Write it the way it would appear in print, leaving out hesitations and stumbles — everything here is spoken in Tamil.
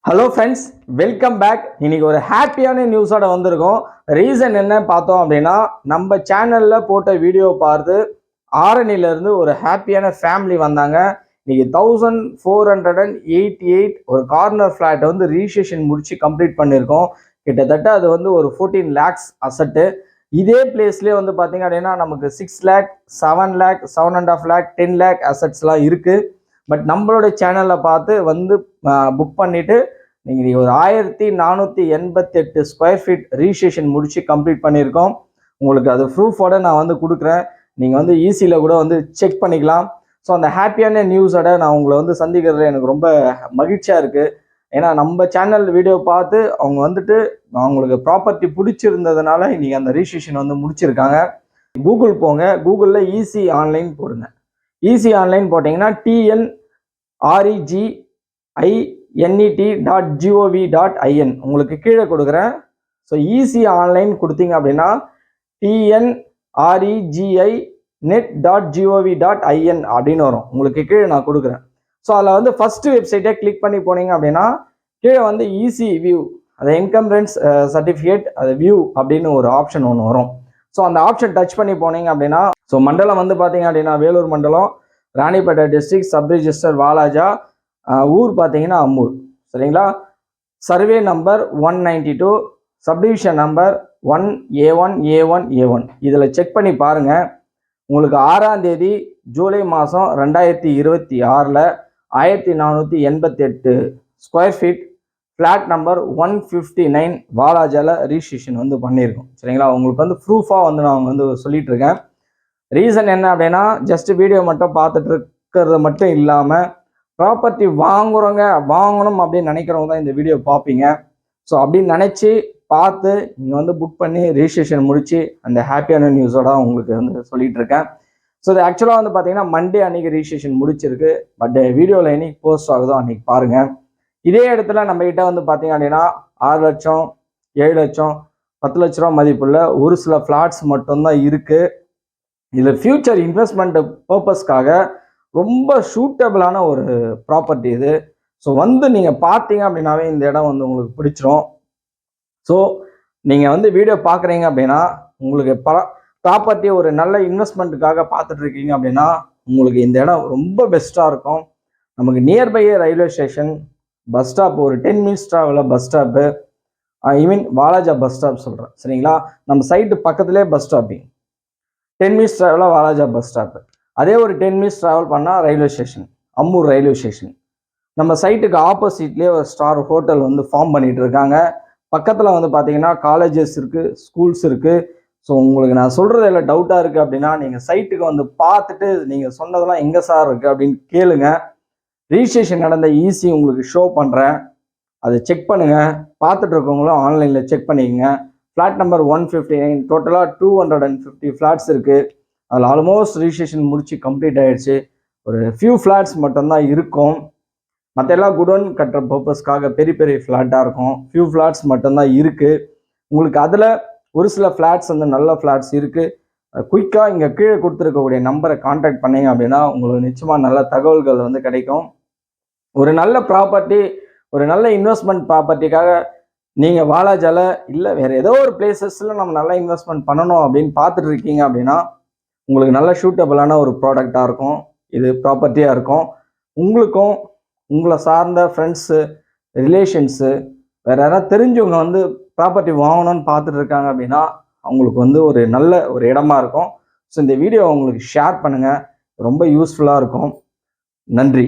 Hello friends, welcome back. இன்னைக்கு ஒரு ஹாப்பியான நியூஸோட வந்திருக்கோம். ரீசன் என்ன பார்த்தோம் அப்படின்னா, நம்ம சேனலில் போட்ட வீடியோ பார்த்து ஆரணிலேருந்து ஒரு ஹாப்பியான ஃபேமிலி வந்தாங்க. இன்னைக்கு 1488 ஒரு கார்னர் ஃப்ளாட்டை வந்து ரிஜிஸ்ட்ரேஷன் முடிச்சு கம்ப்ளீட் பண்ணியிருக்கோம். கிட்டத்தட்ட அது வந்து ஒரு 14 lakhs அசட்டு. இதே பிளேஸ்லேயே வந்து பார்த்தீங்க அப்படின்னா நமக்கு 6 lakh, 7 lakh, 7.5 lakh, 10 lakh அசட்ஸ்லாம் இருக்குது. பட் நம்மளோட சேனலில் பார்த்து வந்து புக் பண்ணிவிட்டு நீங்கள் ஒரு 1488 ஸ்கொயர் ஃபீட் ரிஜிஸ்ட்ரேஷன் முடிச்சு கம்ப்ளீட் பண்ணியிருக்கோம். உங்களுக்கு அது ப்ரூஃபோட நான் வந்து கொடுக்குறேன். நீங்கள் வந்து ஈஸியில் கூட வந்து செக் பண்ணிக்கலாம். ஸோ அந்த ஹாப்பியான நியூஸோட நான் உங்களை வந்து சந்திக்கிறதுல எனக்கு ரொம்ப மகிழ்ச்சியாக இருக்குது. ஏன்னா நம்ம சேனல் வீடியோ பார்த்து அவங்க வந்துட்டு அவங்களுக்கு ப்ராப்பர்ட்டி பிடிச்சிருந்ததுனால இன்றைக்கி அந்த ரிஜிஸ்ட்ரேஷன் வந்து முடிச்சிருக்காங்க. கூகுள் போங்க, கூகுளில் ஈஸி ஆன்லைன் போடுங்க. ஈஸி ஆன்லைன் போட்டிங்கன்னா TNREGINET.gov.in உங்களுக்கு கீழே கொடுக்குறேன். ஸோ ஈஸி ஆன்லைன் கொடுத்தீங்க அப்படின்னா TNREGINET.gov.in அப்படின்னு வரும். உங்களுக்கு கீழே நான் கொடுக்குறேன். ஸோ அதில் வந்து ஃபஸ்ட்டு வெப்சைட்டை கிளிக் பண்ணி போனீங்க அப்படின்னா கீழே வந்து ஈஸி வியூ, அது இன்கம் ரென்ஸ் சர்டிஃபிகேட், அது வியூ அப்படின்னு ஒரு ஆப்ஷன் ஒன்று வரும். ஸோ அந்த ஆப்ஷன் டச் பண்ணி போனீங்க அப்படின்னா, ஸோ மண்டலம் வந்து பார்த்தீங்க அப்படின்னா வேலூர் மண்டலம், Ranipet district, sub register Walajah, ஊர் பார்த்தீங்கன்னா அம்மூர். சரிங்களா? Survey number 192, subdivision number 1A1A1A1. இதில் செக் பண்ணி பாருங்கள். உங்களுக்கு 6ஆம் தேதி ஜூலை மாதம் 2026 1488 ஸ்கொயர் ஃபீட் ஃப்ளாட் நம்பர் 159 வாலாஜாவில் ரிஜிஸ்ட்ரேஷன் வந்து பண்ணியிருக்கோம். சரிங்களா? உங்களுக்கு வந்து ப்ரூஃபாக வந்து நான் வந்து சொல்லிட்டு இருக்கேன். ரீசன் என்ன அப்படின்னா, ஜஸ்ட் வீடியோ மட்டும் பார்த்துட்டு இருக்கிறது மட்டும் இல்லாமல் ப்ராப்பர்ட்டி வாங்கணும் அப்படின்னு நினைக்கிறவங்க தான் இந்த வீடியோ பார்ப்பீங்க. ஸோ அப்படின்னு நினச்சி பார்த்து நீங்கள் வந்து புக் பண்ணி ரிஜிஸ்ட்ரேஷன் முடித்து அந்த ஹாப்பியான நியூஸோட உங்களுக்கு வந்து சொல்லிட்டு இருக்கேன். ஸோ இது ஆக்சுவலாக வந்து பார்த்தீங்கன்னா மண்டே அன்றைக்கி ரிஜிஸ்ட்ரேஷன் முடிச்சிருக்கு. பட் வீடியோவில் என்னைக்கு போஸ்ட் ஆகுதோ அன்றைக்கி பாருங்கள். இதே இடத்துல நம்மகிட்ட வந்து பார்த்தீங்க அப்படின்னா 6 லட்சம், 7 லட்சம், 10 லட்ச ரூபா மதிப்புள்ள ஒரு சில ஃப்ளாட்ஸ் மட்டும்தான் இருக்குது. இதில் ஃபியூச்சர் இன்வெஸ்ட்மெண்ட் பர்பஸ்க்காக ரொம்ப சூட்டபிளான ஒரு ப்ராப்பர்ட்டி இது. ஸோ வந்து நீங்கள் பார்த்தீங்க அப்படின்னாவே இந்த இடம் வந்து உங்களுக்கு பிடிச்சிரும். ஸோ நீங்கள் வந்து வீடியோ பார்க்குறீங்க அப்படின்னா உங்களுக்கு ப்ராப்பர்ட்டி ஒரு நல்ல இன்வெஸ்ட்மெண்ட்டுக்காக பார்த்துட்டு இருக்கீங்க அப்படின்னா உங்களுக்கு இந்த இடம் ரொம்ப பெஸ்ட்டாக இருக்கும். நமக்கு நியர்பையே ரயில்வே ஸ்டேஷன், பஸ் ஸ்டாப், ஒரு 10 minutes ட்ராவலில் பஸ் ஸ்டாப்பு, ஐ மீன் வாலாஜா பஸ் ஸ்டாப் சொல்கிறேன். சரிங்களா? நம்ம சைட்டு பக்கத்துலேயே பஸ் ஸ்டாப்பிங், 10 minutes ட்ராவலில் வாலாஜா பஸ் ஸ்டாப்பு. அதே ஒரு 10 minutes ட்ராவல் பண்ணால் railway station, Ammur railway station. நம்ம சைட்டுக்கு ஆப்போசிட்லேயே ஒரு ஸ்டார் ஹோட்டல் வந்து ஃபார்ம் பண்ணிகிட்டு இருக்காங்க. பக்கத்தில் வந்து பார்த்தீங்கன்னா காலேஜஸ் இருக்குது, ஸ்கூல்ஸ் இருக்குது. ஸோ உங்களுக்கு நான் சொல்கிறது எல்லாம் டவுட்டாக இருக்குது அப்படின்னா நீங்கள் சைட்டுக்கு வந்து பார்த்துட்டு நீங்கள் சொன்னதெல்லாம் எங்கே சார் இருக்குது அப்படின்னு கேளுங்க. ரிஜிஸ்ட்ரேஷன் நடந்த ஈஸி உங்களுக்கு ஷோ பண்ணுறேன், அதை செக் பண்ணுங்கள். பார்த்துட்டு இருக்கவங்களும் ஆன்லைனில் செக் பண்ணிக்கோங்க. ஃப்ளாட் நம்பர் 159, டோட்டலாக 250 ஃப்ளாட்ஸ் இருக்குது. அதில் ஆல்மோஸ்ட் ரிஜிஸ்ட்ரேஷன் முடிச்சு கம்ப்ளீட் ஆகிடுச்சு. ஒரு ஃபியூ ஃப்ளாட்ஸ் மட்டும்தான் இருக்கும். மற்ற எல்லாம் குடோன் கட்டுற பர்பஸ்க்காக பெரிய பெரிய ஃப்ளாட்டாக இருக்கும். ஃபியூ ஃப்ளாட்ஸ் மட்டும்தான் இருக்குது. உங்களுக்கு அதில் ஒரு சில ஃப்ளாட்ஸ் வந்து நல்ல ஃப்ளாட்ஸ் இருக்குது. குயிக்காக இங்கே கீழே கொடுத்துருக்கக்கூடிய நம்பரை கான்டாக்ட் பண்ணிங்க அப்படின்னா உங்களுக்கு நிச்சயமாக நல்ல தகவல்கள் வந்து கிடைக்கும். ஒரு நல்ல ப்ராப்பர்ட்டி, ஒரு நல்ல இன்வெஸ்ட்மெண்ட் ப்ராப்பர்ட்டிக்காக நீங்கள் வாலாஜால இல்லை வேறு ஏதோ ஒரு பிளேசஸில் நம்ம நல்லா இன்வெஸ்ட்மெண்ட் பண்ணணும் அப்படின்னு பார்த்துட்டு இருக்கீங்க அப்படின்னா உங்களுக்கு நல்ல ஷூட்டபிளான ஒரு ப்ராடக்டாக இருக்கும். இது ப்ராப்பர்ட்டியாக இருக்கும். உங்களுக்கும் உங்களை சார்ந்த ஃப்ரெண்ட்ஸு, ரிலேஷன்ஸு, வேறு யாராவது தெரிஞ்சவங்க வந்து ப்ராப்பர்ட்டி வாங்கணும்னு பார்த்துட்டு இருக்காங்க அப்படின்னா அவங்களுக்கு வந்து ஒரு நல்ல ஒரு இடமா இருக்கும். ஸோ இந்த வீடியோ உங்களுக்கு ஷேர் பண்ணுங்கள், ரொம்ப யூஸ்ஃபுல்லாக இருக்கும். நன்றி.